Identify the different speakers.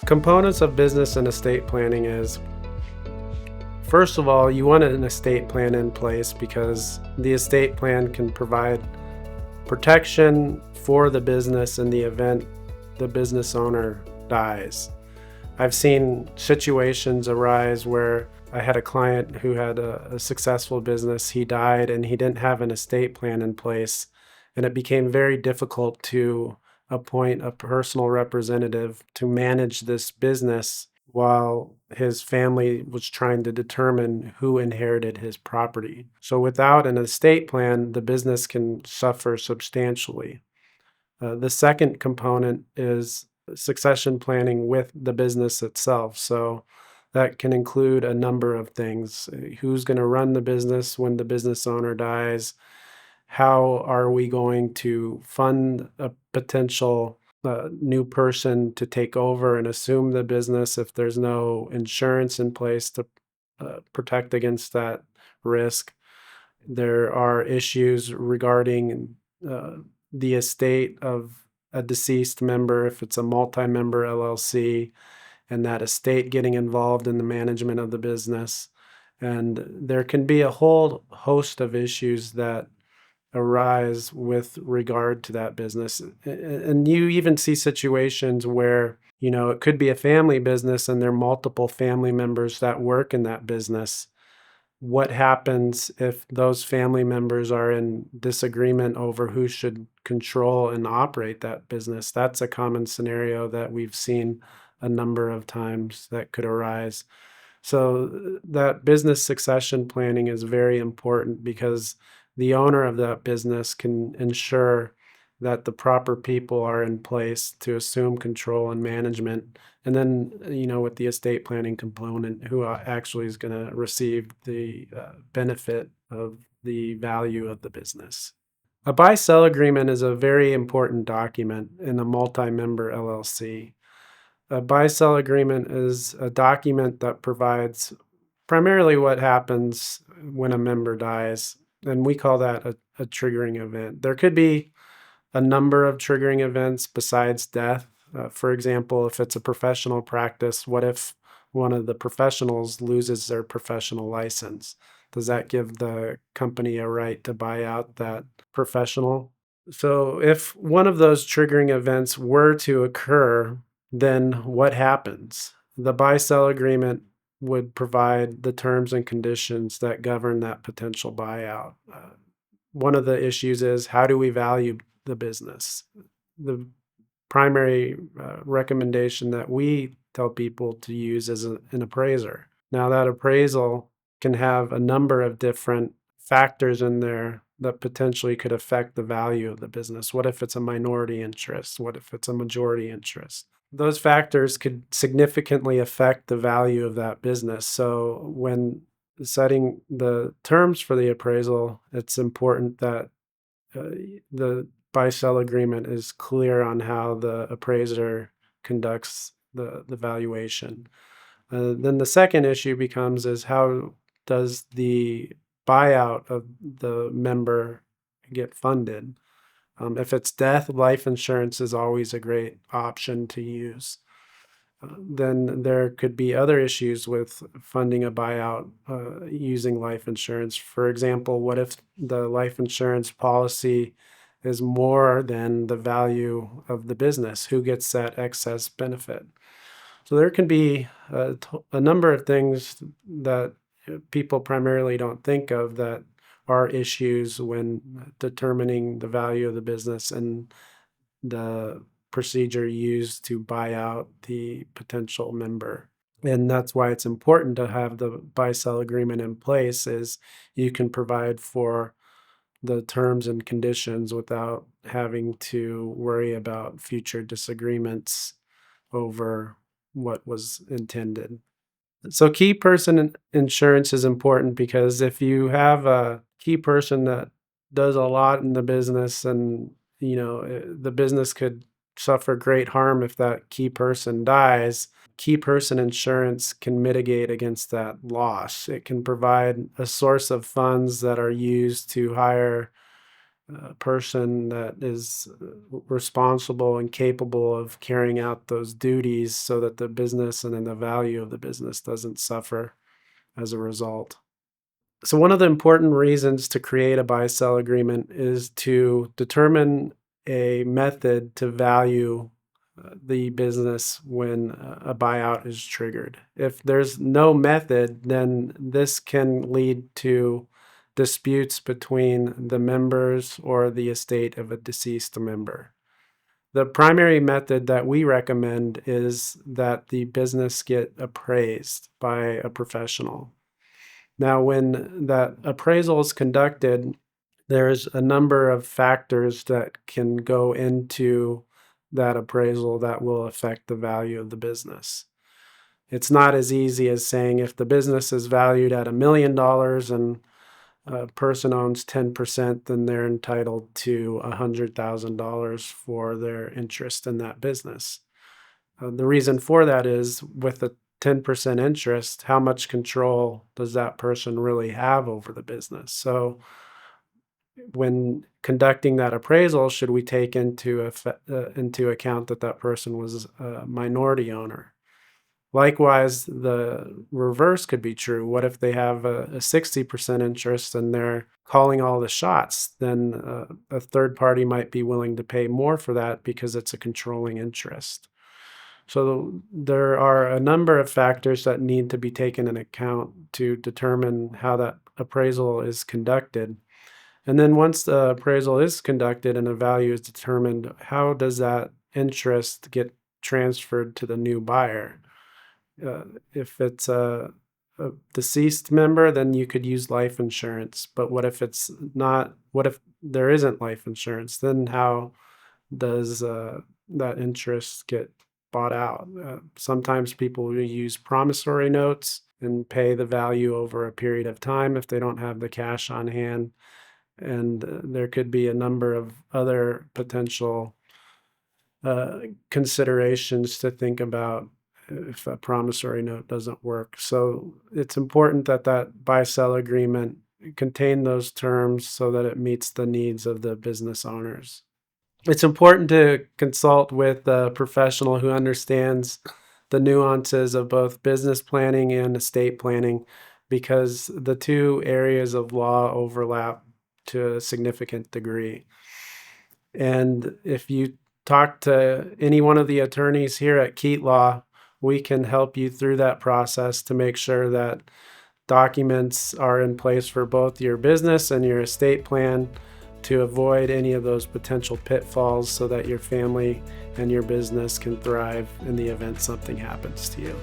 Speaker 1: Components of business and estate planning is, first of all, you want an estate plan in place because the estate plan can provide protection for the business in the event the business owner dies. I've seen situations arise where I had a client who had a successful business. He died and he didn't have an estate plan in place, and it became very difficult to appoint a personal representative to manage this business while his family was trying to determine who inherited his property. So without an estate plan, the business can suffer substantially. The second component is succession planning with the business itself. So that can include a number of things. Who's going to run the business when the business owner dies? How are we going to fund a potential new person to take over and assume the business if there's no insurance in place to protect against that risk? There are issues regarding the estate of a deceased member, if it's a multi-member LLC, and that estate getting involved in the management of the business. And there can be a whole host of issues that arise with regard to that business. And you even see situations where, it could be a family business and there are multiple family members that work in that business. What happens if those family members are in disagreement over who should control and operate that business? That's a common scenario that we've seen a number of times that could arise. So that business succession planning is very important because the owner of that business can ensure that the proper people are in place to assume control and management. And then, with the estate planning component, who actually is going to receive the benefit of the value of the business. A buy-sell agreement is a very important document in a multi-member LLC. A buy-sell agreement is a document that provides primarily what happens when a member dies, and we call that a triggering event. There could be a number of triggering events besides death. For example, if it's a professional practice, what if one of the professionals loses their professional license? Does that give the company a right to buy out that professional? So if one of those triggering events were to occur, then what happens? The buy-sell agreement would provide the terms and conditions that govern that potential buyout. One of the issues is, how do we value the business? The primary recommendation that we tell people to use is an appraiser. Now, that appraisal can have a number of different factors in there that potentially could affect the value of the business. What if it's a minority interest? What if it's a majority interest? Those factors could significantly affect the value of that business. So when setting the terms for the appraisal, it's important that the buy-sell agreement is clear on how the appraiser conducts the valuation. Then the second issue becomes is, how does the buyout of the member get funded? If it's death, life insurance is always a great option to use. Then there could be other issues with funding a buyout using life insurance. For example, what if the life insurance policy is more than the value of the business? Who gets that excess benefit? So there can be a number of things that people primarily don't think of that are issues when determining the value of the business and the procedure used to buy out the potential member. And that's why it's important to have the buy-sell agreement in place, is you can provide for the terms and conditions without having to worry about future disagreements over what was intended. So key person insurance is important because if you have a key person that does a lot in the business, and the business could suffer great harm if that key person dies, key person insurance can mitigate against that loss. It can provide a source of funds that are used to hire person that is responsible and capable of carrying out those duties so that the business and then the value of the business doesn't suffer as a result. So one of the important reasons to create a buy-sell agreement is to determine a method to value the business when a buyout is triggered. If there's no method, then this can lead to disputes between the members or the estate of a deceased member. The primary method that we recommend is that the business get appraised by a professional. Now, when that appraisal is conducted, there's a number of factors that can go into that appraisal that will affect the value of the business. It's not as easy as saying if the business is valued at $1 million and a person owns 10%, then they're entitled to $100,000 for their interest in that business. The reason for that is with a 10% interest, how much control does that person really have over the business? So when conducting that appraisal, should we take into account that that person was a minority owner? Likewise, the reverse could be true. What if they have a 60% interest and they're calling all the shots? Then a third party might be willing to pay more for that because it's a controlling interest. So there are a number of factors that need to be taken into account to determine how that appraisal is conducted. And then once the appraisal is conducted and a value is determined, how does that interest get transferred to the new buyer? If it's a deceased member, then you could use life insurance. But what if it's not? What if there isn't life insurance? Then how does that interest get bought out? Sometimes people will use promissory notes and pay the value over a period of time if they don't have the cash on hand. And there could be a number of other potential considerations to think about if a promissory note doesn't work. So it's important that that buy-sell agreement contain those terms so that it meets the needs of the business owners. It's important to consult with a professional who understands the nuances of both business planning and estate planning because the two areas of law overlap to a significant degree. And if you talk to any one of the attorneys here at KEYTLaw, we can help you through that process to make sure that documents are in place for both your business and your estate plan to avoid any of those potential pitfalls so that your family and your business can thrive in the event something happens to you.